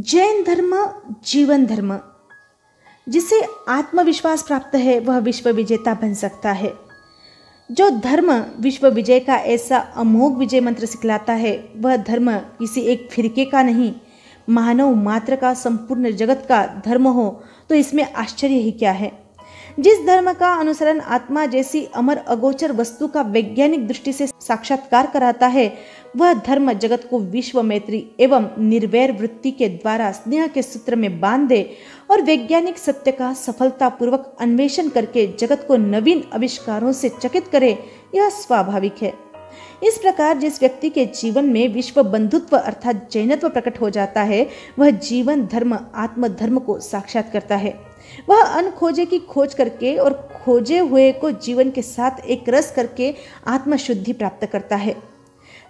जैन धर्म जीवन धर्म। जिसे आत्मविश्वास प्राप्त है वह विश्व विजेता बन सकता है। जो धर्म विश्व विजय का ऐसा अमोघ विजय मंत्र सिखलाता है वह धर्म किसी एक फिरके का नहीं, मानव मात्र का, संपूर्ण जगत का धर्म हो तो इसमें आश्चर्य ही क्या है। जिस धर्म का अनुसरण आत्मा जैसी अमर अगोचर वस्तु का वैज्ञानिक दृष्टि से साक्षात्कार कराता है वह धर्म जगत को विश्व मैत्री एवं निर्वैर वृत्ति के द्वारा स्नेह के सूत्र में बांध दे और वैज्ञानिक सत्य का सफलतापूर्वक अन्वेषण करके जगत को नवीन आविष्कारों से चकित करे, यह स्वाभाविक है। इस प्रकार जिस व्यक्ति के जीवन में विश्व बंधुत्व अर्थात जैनत्व प्रकट हो जाता है वह जीवन धर्म आत्म धर्म को साक्षात करता है। वह अनखोजे की खोज करके और खोजे हुए को जीवन के साथ एक रस करके आत्मशुद्धि प्राप्त करता है।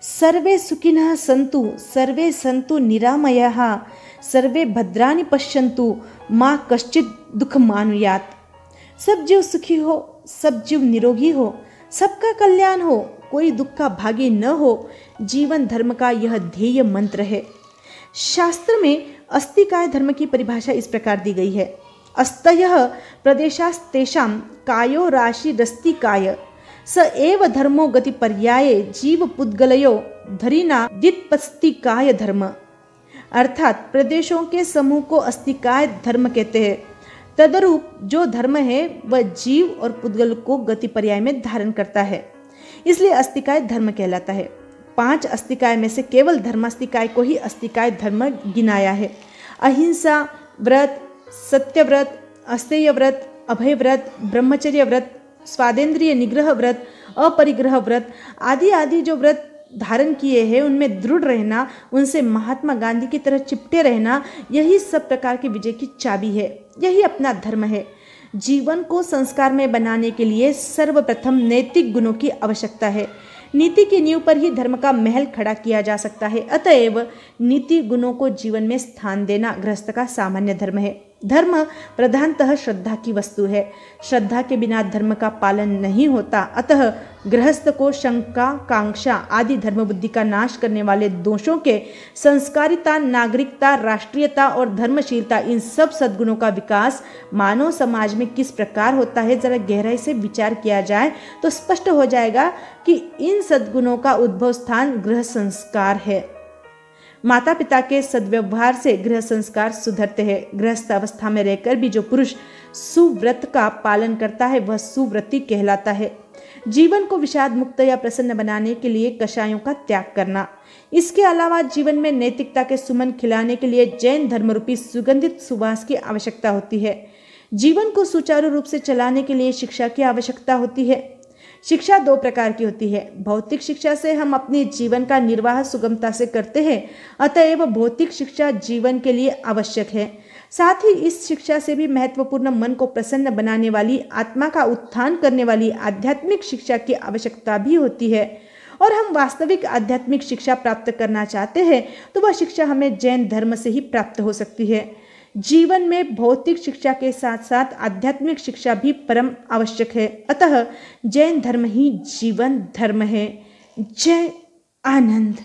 सर्वे सुखिनः सन्तु सर्वे सन्तु निरामयाः सर्वे भद्राणि पश्यन्तु माँ कश्चित् दुख मानुयात्। सब जीव सुखी हो, सब जीव निरोगी हो, सबका कल्याण हो, कोई दुख का भागी न हो, जीवन धर्म का यह ध्येय मंत्र है। शास्त्र में अस्तिकाय धर्म की परिभाषा इस प्रकार दी गई है। अस्तयः प्रदेशास्तेषां कायो राशिरस्तिकाय स एव धर्मो गति पर्याये जीव पुद्गलयो धरिना दित्पस्तिकाय धर्म। अर्थात प्रदेशों के समूह को अस्तिकाय धर्म कहते हैं। तदरूप जो धर्म है वह जीव और पुद्गल को गति पर्याय में धारण करता है, इसलिए अस्तिकाय धर्म कहलाता है। 5 अस्तिकाय में से केवल धर्मास्तिकाय को ही अस्तिकाय धर्म गिनाया है। अहिंसा व्रत, सत्यव्रत, अस्तेय व्रत, अभय व्रत, ब्रह्मचर्य व्रत, स्वादेंद्रिय निग्रह व्रत, अपरिग्रह व्रत आदि आदि जो व्रत धारण किए हैं उनमें दृढ़ रहना, उनसे महात्मा गांधी की तरह चिपटे रहना, यही सब प्रकार के विजय की चाबी है, यही अपना धर्म है। जीवन को संस्कार में बनाने के लिए सर्वप्रथम नैतिक गुणों की आवश्यकता है। नीति की नींव पर ही धर्म का महल खड़ा किया जा सकता है। अतएव नीति गुणों को जीवन में स्थान देना गृहस्थ का सामान्य धर्म है। धर्म प्रधानतः श्रद्धा की वस्तु है। श्रद्धा के बिना धर्म का पालन नहीं होता। अतः गृहस्थ को शंका, कांक्षा आदि धर्म बुद्धि का नाश करने वाले दोषों के संस्कारिता, नागरिकता, राष्ट्रीयता और धर्मशीलता, इन सब सद्गुणों का विकास मानव समाज में किस प्रकार होता है जरा गहराई से विचार किया जाए तो स्पष्ट हो जाएगा कि इन सद्गुणों का उद्भव स्थान गृह संस्कार है। माता पिता के सद्व्यवहार से गृह संस्कार सुधरते हैं। गृहस्थ अवस्था में रहकर भी जो पुरुष सुव्रत का पालन करता है वह सुव्रती कहलाता है। जीवन को विषाद मुक्त या प्रसन्न बनाने के लिए कषायों का त्याग करना, इसके अलावा जीवन में नैतिकता के सुमन खिलाने के लिए जैन धर्मरूपी सुगंधित सुवास की आवश्यकता होती है। जीवन को सुचारू रूप से चलाने के लिए शिक्षा की आवश्यकता होती है। शिक्षा 2 प्रकार की होती है। भौतिक शिक्षा से हम अपने जीवन का निर्वाह सुगमता से करते हैं, अतएव भौतिक शिक्षा जीवन के लिए आवश्यक है। साथ ही इस शिक्षा से भी महत्वपूर्ण मन को प्रसन्न बनाने वाली, आत्मा का उत्थान करने वाली आध्यात्मिक शिक्षा की आवश्यकता भी होती है। और हम वास्तविक आध्यात्मिक शिक्षा प्राप्त करना चाहते हैं तो वह शिक्षा हमें जैन धर्म से ही प्राप्त हो सकती है। जीवन में भौतिक शिक्षा के साथ साथ आध्यात्मिक शिक्षा भी परम आवश्यक है। अतः जैन धर्म ही जीवन धर्म है। जय आनंद।